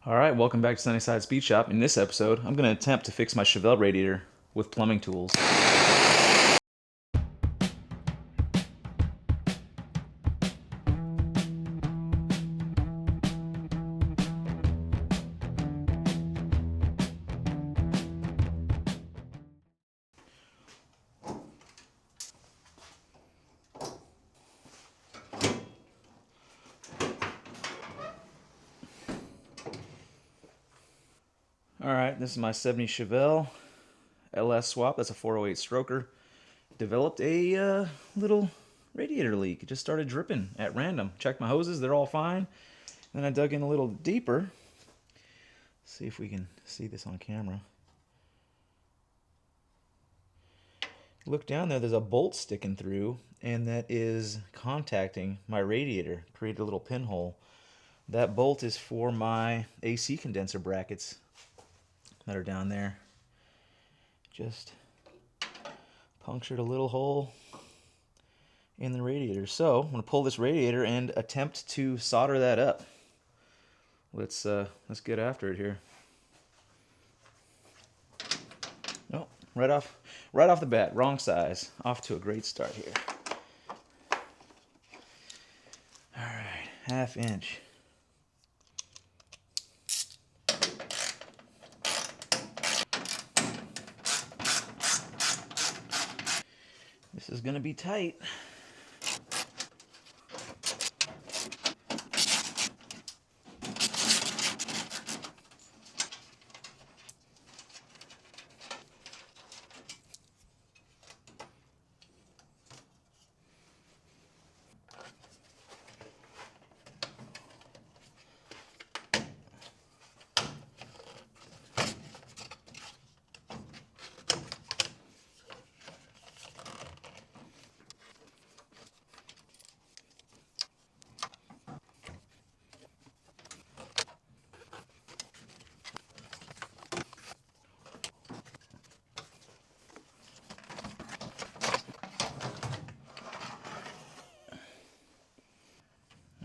Alright, welcome back to Sunnyside Speed Shop. In this episode, I'm going to attempt to fix my Chevelle radiator with plumbing tools. Alright, this is my 70 Chevelle LS swap. That's a 408 stroker. Developed a little radiator leak. It just started dripping at random. Checked my hoses, they're all fine. Then I dug in a little deeper. See if we can see this on camera. Look down there, there's a bolt sticking through, and that is contacting my radiator. Created a little pinhole. That bolt is for my AC condenser brackets that are down there. Just punctured a little hole in the radiator. So I'm going to pull this radiator and attempt to solder that up. Let's get after it here. Oh, right off the bat, wrong size. Off to a great start here. All right, 1/2 inch. This is gonna be tight.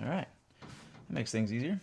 All right, that makes things easier.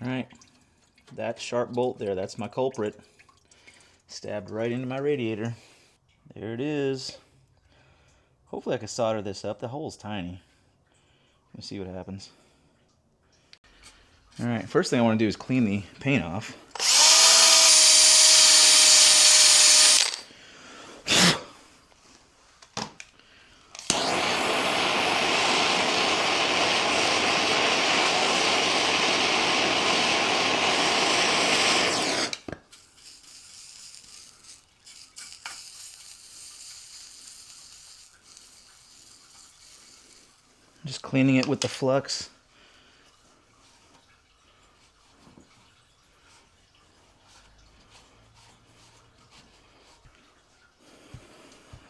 All right, that sharp bolt there, that's my culprit. Stabbed right into my radiator. There it is. Hopefully I can solder this up. The hole's tiny. Let's see what happens. All right, first thing I want to do is clean the paint off. Just cleaning it with the flux.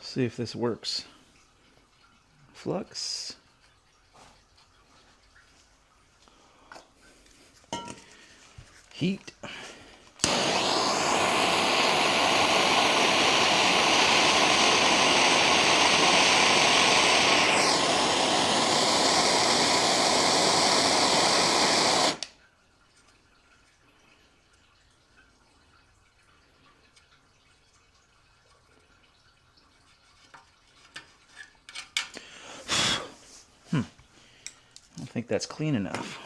See if this works. Flux. Heat. I don't think that's clean enough.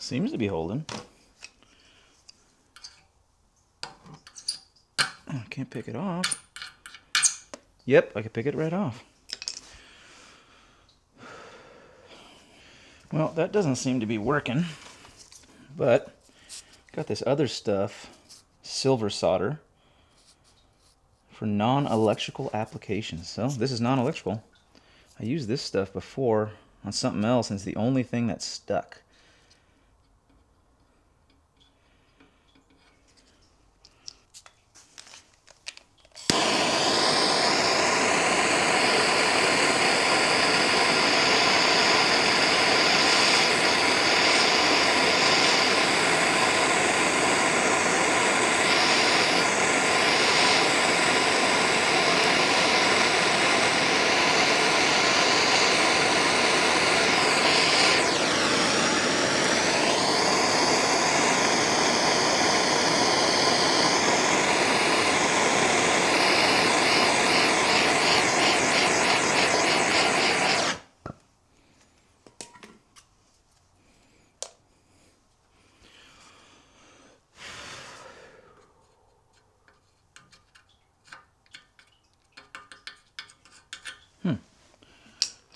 Seems to be holding. I can't pick it off. Yep, I can pick it right off. Well, that doesn't seem to be working. But got this other stuff, silver solder, for non-electrical applications. So this is non-electrical. I used this stuff before on something else, and it's the only thing that stuck.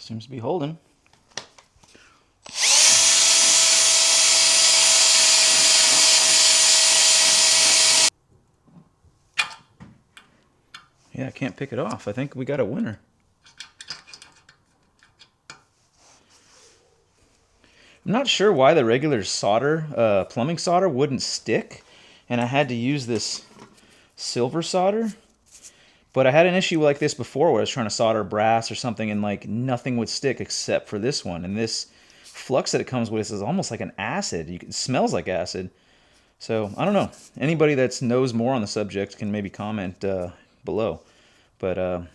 Seems to be holding. Yeah, I can't pick it off. I think we got a winner. I'm not sure why the regular solder, plumbing solder, wouldn't stick, and I had to use this silver solder. But I had an issue like this before where I was trying to solder brass or something and like nothing would stick except for this one. And this flux that it comes with is almost like an acid. It smells like acid. So I don't know. Anybody that knows more on the subject can maybe comment below. But I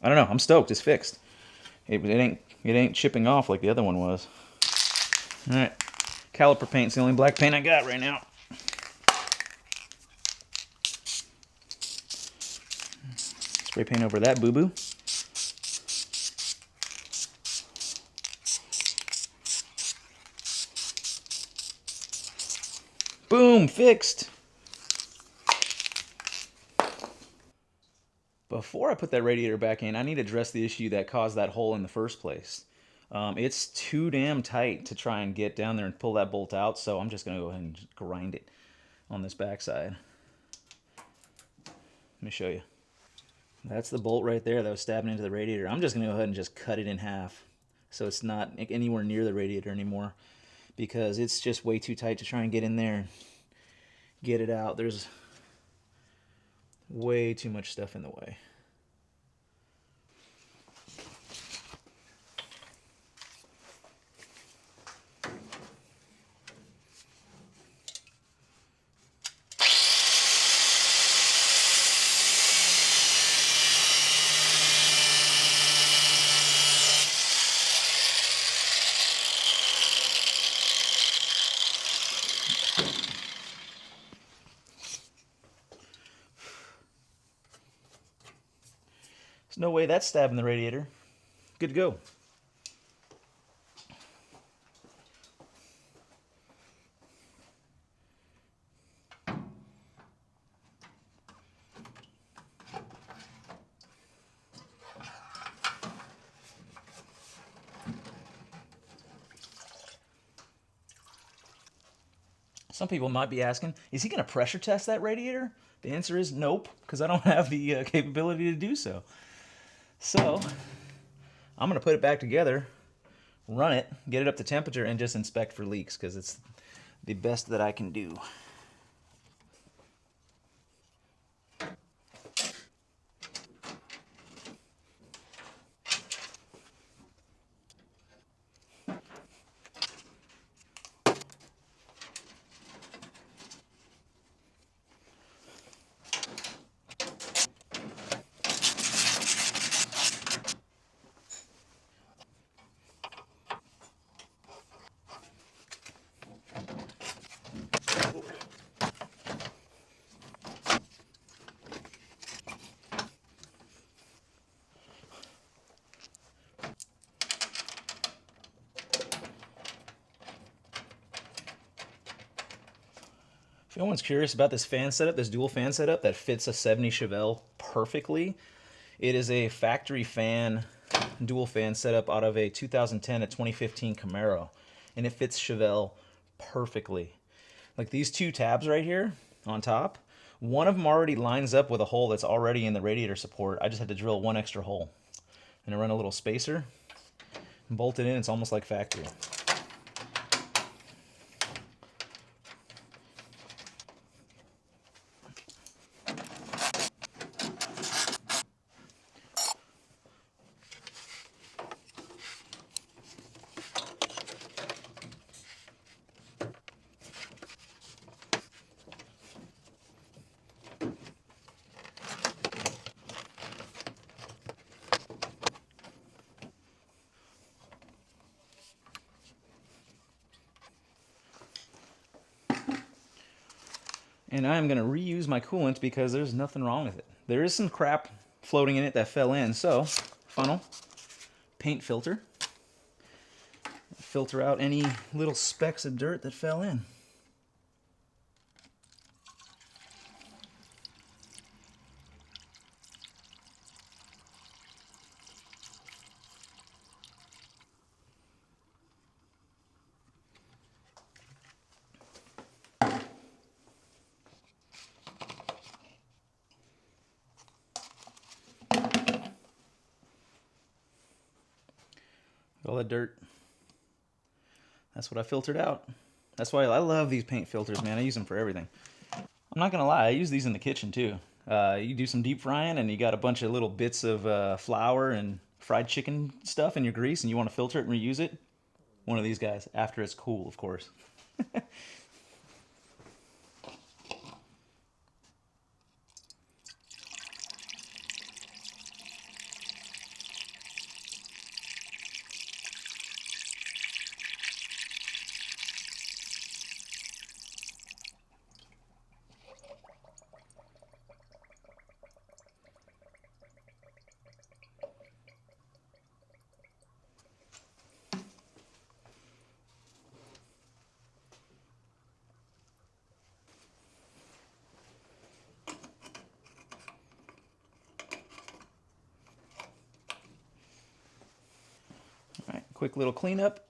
don't know. I'm stoked. It's fixed. It ain't chipping off like the other one was. All right. Caliper paint's the only black paint I got right now. Spray paint over that boo-boo. Boom, fixed. Before I put that radiator back in, I need to address the issue that caused that hole in the first place. It's too damn tight to try and get down there and pull that bolt out, so I'm just going to go ahead and grind it on this backside. Let me show you. That's the bolt right there that was stabbing into the radiator. I'm just going to go ahead and just cut it in half so it's not anywhere near the radiator anymore because it's just way too tight to try and get in there and get it out. There's way too much stuff in the way. There's no way that's stabbing the radiator. Good to go. Some people might be asking, is he going to pressure test that radiator? The answer is nope, because I don't have the capability to do so. So I'm going to put it back together, run it, get it up to temperature, and just inspect for leaks, because it's the best that I can do. If anyone's curious about this fan setup, this dual fan setup that fits a 70 Chevelle perfectly, it is a factory fan, dual fan setup out of a 2010 to 2015 Camaro, and it fits Chevelle perfectly. Like these two tabs right here on top, one of them already lines up with a hole that's already in the radiator support. I just had to drill one extra hole. And I run a little spacer, bolt it in, it's almost like factory. And I'm going to reuse my coolant because there's nothing wrong with it. There is some crap floating in it that fell in, so funnel, paint filter, filter out any little specks of dirt that fell in. All that dirt. That's what I filtered out. That's why I love these paint filters, man. I use them for everything. I'm not gonna lie, I use these in the kitchen too. You do some deep frying and you got a bunch of little bits of flour and fried chicken stuff in your grease and you want to filter it and reuse it. One of these guys, after it's cool, of course. All right, quick little cleanup.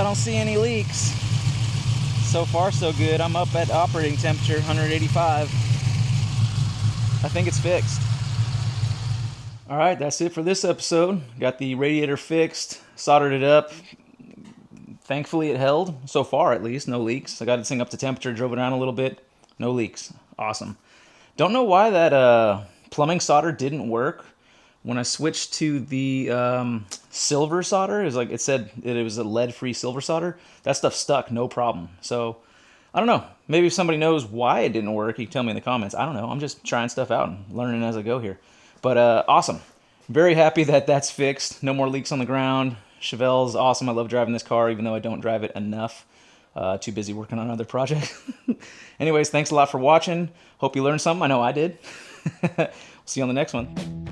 don't see any leaks. So far so good. I'm up at operating temperature, 185. I think it's fixed. Alright, that's it for this episode. Got the radiator fixed, soldered it up. Thankfully it held, so far at least, no leaks. I got this thing up to temperature, drove it around a little bit, no leaks. Awesome. Don't know why that plumbing solder didn't work. When I switched to the silver solder, it said it was a lead-free silver solder. That stuff stuck, no problem. So, I don't know. Maybe if somebody knows why it didn't work, you can tell me in the comments. I don't know. I'm just trying stuff out and learning as I go here. But awesome. Very happy that that's fixed. No more leaks on the ground. Chevelle's awesome. I love driving this car, even though I don't drive it enough. Too busy working on other projects. Anyways, thanks a lot for watching. Hope you learned something. I know I did. See you on the next one.